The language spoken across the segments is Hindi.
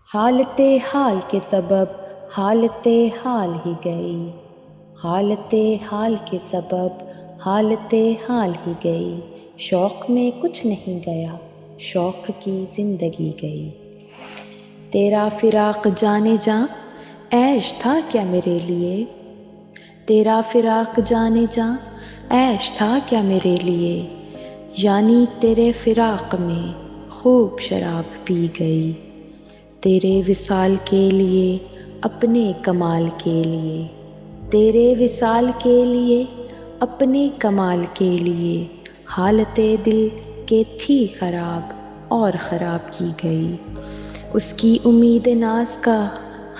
हालते हाल के सबब हालते हाल ही गई, हालते हाल के सबब हालते हाल ही गई। शौक़ में कुछ नहीं गया, शौक़ की ज़िंदगी गई। तेरा फ़िराक़ जाने जा, ऐश था क्या मेरे लिए। तेरा फ़िराक़ जाने जा, ऐश था क्या मेरे लिए। यानी तेरे फ़िराक़ में खूब शराब पी गई। तेरे विसाल के लिए अपने कमाल के लिए, तेरे विसाल के लिए अपने कमाल के लिए। हालते दिल के थी ख़राब और ख़राब की गई। उसकी उम्मीद नाज़ का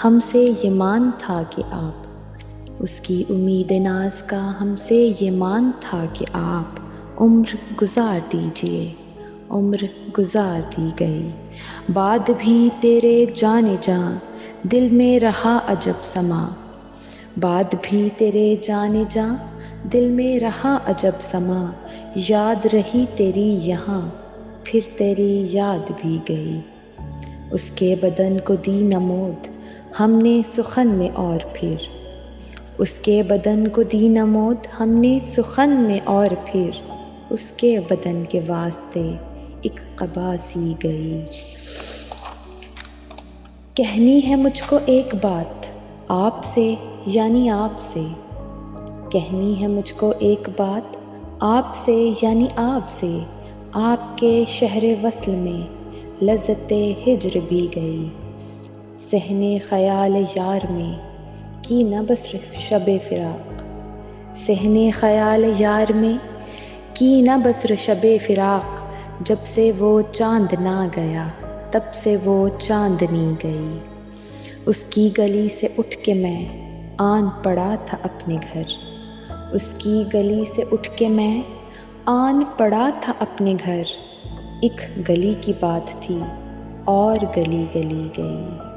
हमसे ये मान था कि आप, उसकी उम्मीद नाज़ का हमसे ये मान था कि आप उम्र गुज़ार दीजिए, उम्र गुज़ार दी गई। बाद भी तेरे जाने जा दिल में रहा अजब समा, बाद भी तेरे जाने जा दिल में रहा अजब समा। याद रही तेरी यहाँ फिर तेरी याद भी गई। उसके बदन को दी नमोद हमने सुखन में और फिर, उसके बदन को दी नमोद हमने सुखन में और फिर। उसके बदन के वास्ते एक क़बा सी गई। कहनी है मुझको एक बात आपसे यानी आपसे, कहनी है मुझको एक बात आपसे यानी आपसे। आपके शहर वस्ल में लज़्ज़ते हिज्र भी गई। सहने ख़याल यार में की न बस शबे फ़िराक़, सहने ख़याल यार में की न बस शबे फ़िराक़। जब से वो चाँद ना गया तब से वो चाँदनी गई। उसकी गली से उठ के मैं आन पड़ा था अपने घर, उसकी गली से उठ के मैं आन पड़ा था अपने घर। एक गली की बात थी और गली गली गई।